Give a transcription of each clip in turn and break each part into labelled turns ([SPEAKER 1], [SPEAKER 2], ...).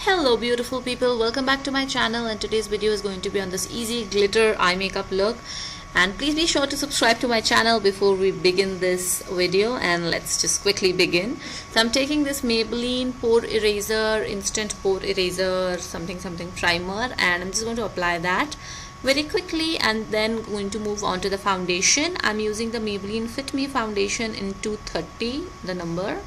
[SPEAKER 1] Hello beautiful people, welcome back to my channel, and today's video is going to be on this easy glitter eye makeup look. And please be sure to subscribe to my channel before we begin this video, and let's just quickly begin. So I'm taking this Maybelline Pore Eraser, Instant Pore Eraser something primer, and I'm just going to apply that very quickly and then going to move on to the foundation. I'm using the Maybelline FIT ME Foundation in 230, the number,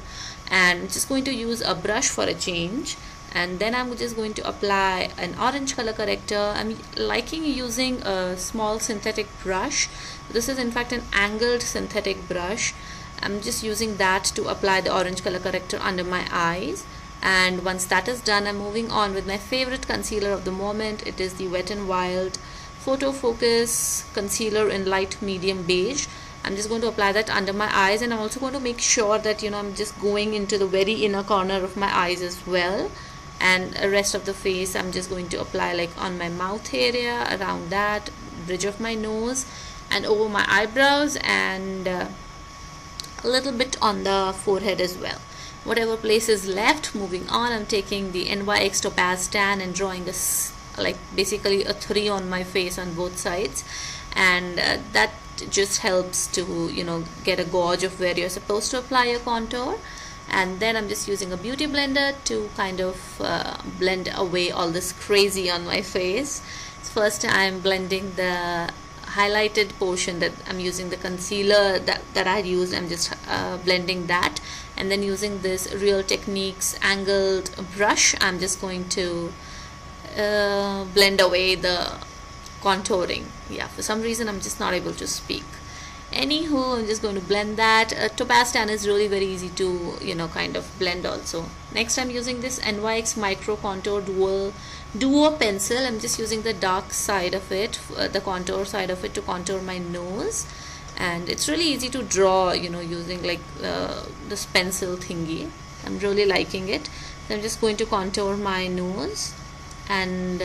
[SPEAKER 1] and I'm just going to use a brush for a change. And then I'm just going to apply an orange color corrector. I'm liking using a small synthetic brush. This is in fact an angled synthetic brush. I'm just using that to apply the orange color corrector under my eyes. And once that is done, I'm moving on with my favorite concealer of the moment. It is the Wet n Wild Photo Focus Concealer in light medium beige. I'm just going to apply that under my eyes, and I'm also going to make sure that I'm just going into the very inner corner of my eyes as well. And the rest of the face I'm just going to apply like on my mouth area, around that bridge of my nose, and over my eyebrows, and a little bit on the forehead as well. Whatever place is left, moving on, I'm taking the NYX Topaz Tan and drawing this like basically a 3 on my face on both sides, and that just helps to get a gauge of where you're supposed to apply your contour. And then I'm just using a beauty blender to kind of blend away all this crazy on my face. First I'm blending the highlighted portion that I'm using, the concealer that I used. I'm just blending that, and then using this Real Techniques angled brush, I'm just going to blend away the contouring. Yeah, for some reason I'm just not able to speak. Anywho, I'm just going to blend that. Topaz Tan is really very easy to kind of blend also. Next I'm using this NYX Micro Contour Duo Pencil. I'm just using the dark side of it, the contour side of it, to contour my nose. And it's really easy to draw using like this pencil thingy. I'm really liking it. So I'm just going to contour my nose, and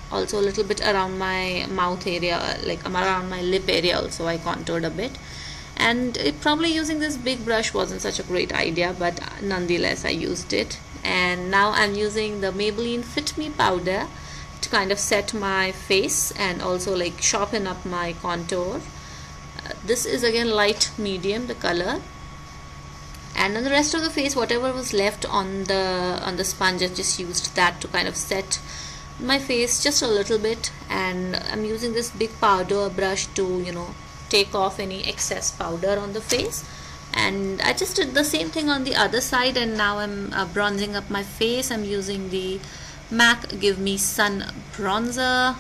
[SPEAKER 1] also a little bit around my mouth area, like around my lip area also I contoured a bit. And probably using this big brush wasn't such a great idea, but nonetheless I used it. And now I'm using the Maybelline FIT ME powder to kind of set my face and also like sharpen up my contour. This is again light medium, the color. And on the rest of the face, whatever was left on the sponge, I just used that to kind of set my face just a little bit. And I'm using this big powder brush to take off any excess powder on the face. And I just did the same thing on the other side, and now I'm bronzing up my face. I'm using the MAC Give Me Sun bronzer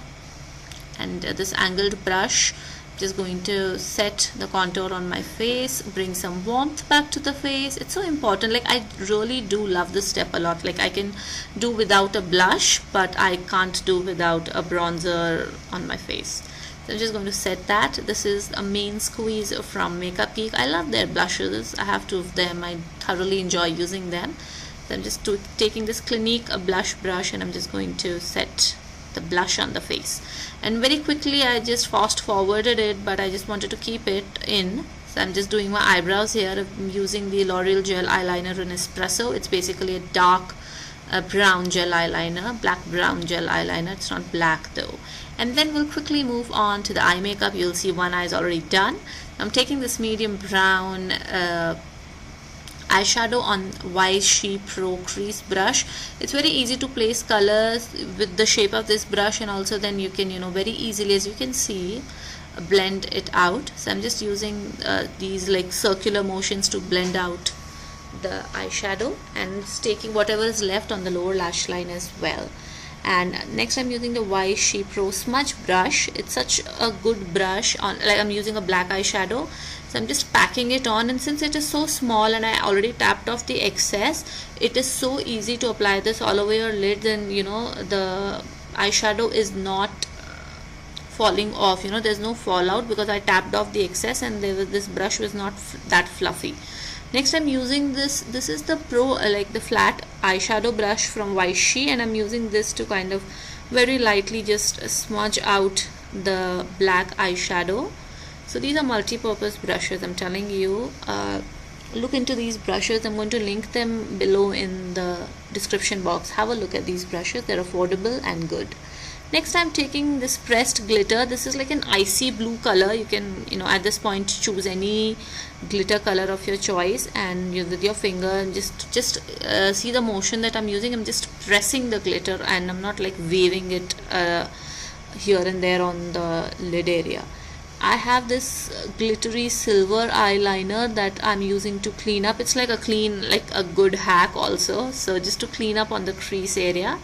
[SPEAKER 1] and this angled brush. Just going to set the contour on my face, bring some warmth back to the face. It's so important. Like, I really do love this step a lot. Like, I can do without a blush, but I can't do without a bronzer on my face. So I'm just going to set that. This is a main squeeze from Makeup Geek. I love their blushes. I have 2 of them. I thoroughly enjoy using them. So I'm just taking this Clinique blush brush, and I'm just going to set the blush on the face. And very quickly I just fast forwarded it, but I just wanted to keep it in. So I'm just doing my eyebrows here. I'm using the L'Oreal Gel Eyeliner in Espresso. It's basically a dark brown gel eyeliner, black brown gel eyeliner. It's not black though. And then we'll quickly move on to the eye makeup. You'll see one eye is already done. I'm taking this medium brown eyeshadow on Vichy Pro crease brush. It's very easy to place colors with the shape of this brush, and also then you can very easily, as you can see, blend it out. So I'm just using these like circular motions to blend out the eyeshadow, and taking whatever is left on the lower lash line as well. And next I'm using the Vichy Pro smudge brush. It's such a good brush. I'm using a black eyeshadow, so I'm just packing it on, and since it is so small and I already tapped off the excess, it is so easy to apply this all over your lid. Then the eyeshadow is not falling off, there's no fallout, because I tapped off the excess and this brush was not that fluffy. Next I'm using this is the Pro like the flat eyeshadow brush from Vichy, and I'm using this to kind of very lightly just smudge out the black eyeshadow. So these are multi-purpose brushes, I'm telling you. look into these brushes. I'm going to link them below in the description box. Have a look at these brushes. They're affordable and good. Next, I'm taking this pressed glitter. This is like an icy blue color. You can, at this point choose any glitter color of your choice, and with your finger, and just see the motion that I'm using. I'm just pressing the glitter, and I'm not like waving it here and there on the lid area. I have this glittery silver eyeliner that I'm using to clean up. It's like a good hack also. So just to clean up on the crease area.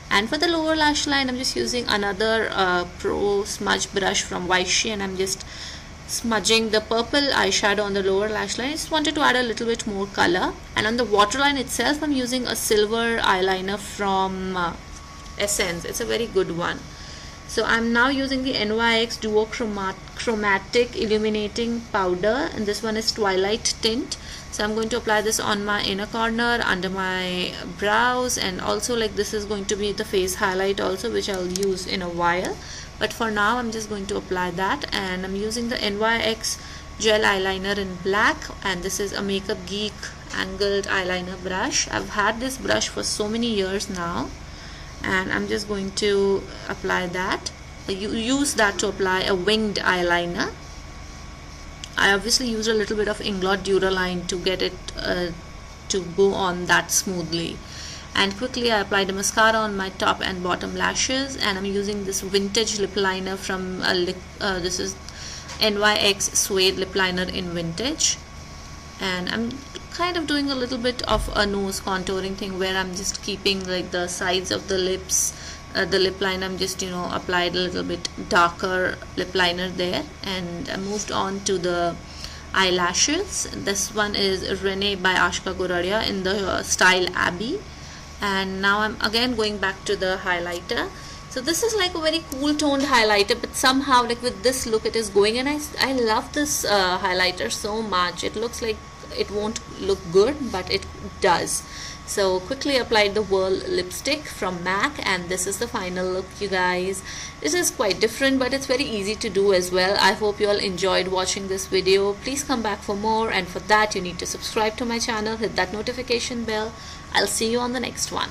[SPEAKER 1] And for the lower lash line, I'm just using another Pro smudge brush from Vichy, and I'm just smudging the purple eyeshadow on the lower lash line. I just wanted to add a little bit more color. And on the waterline itself, I'm using a silver eyeliner from Essence. It's a very good one. So I'm now using the NYX Duo Chromatic Illuminating Powder, and this one is Twilight Tint. So I'm going to apply this on my inner corner, under my brows, and also like this is going to be the face highlight also, which I'll use in a while. But for now, I'm just going to apply that, and I'm using the NYX Gel Eyeliner in black, and this is a Makeup Geek angled eyeliner brush. I've had this brush for so many years now, and I'm just going to apply that. You use that to apply a winged eyeliner. I obviously used a little bit of Inglot Duraline to get it to go on that smoothly. And quickly I applied a mascara on my top and bottom lashes, and I'm using this vintage lip liner from this is NYX Suede Lip Liner in vintage. And I'm kind of doing a little bit of a nose contouring thing where I'm just keeping like the sides of the lips. The lip liner, I'm just applied a little bit darker lip liner there, and I moved on to the eyelashes. This one is Renee by Ashka Goradia in the style Abbey, and now I'm again going back to the highlighter. So this is like a very cool toned highlighter, but somehow like with this look it is going, and I love this highlighter so much. It looks like it won't look good, but it does. So quickly applied the Whirl Lipstick from MAC, and this is the final look, you guys. This is quite different, but it's very easy to do as well. I hope you all enjoyed watching this video. Please come back for more, and for that you need to subscribe to my channel, hit that notification bell. I'll see you on the next one.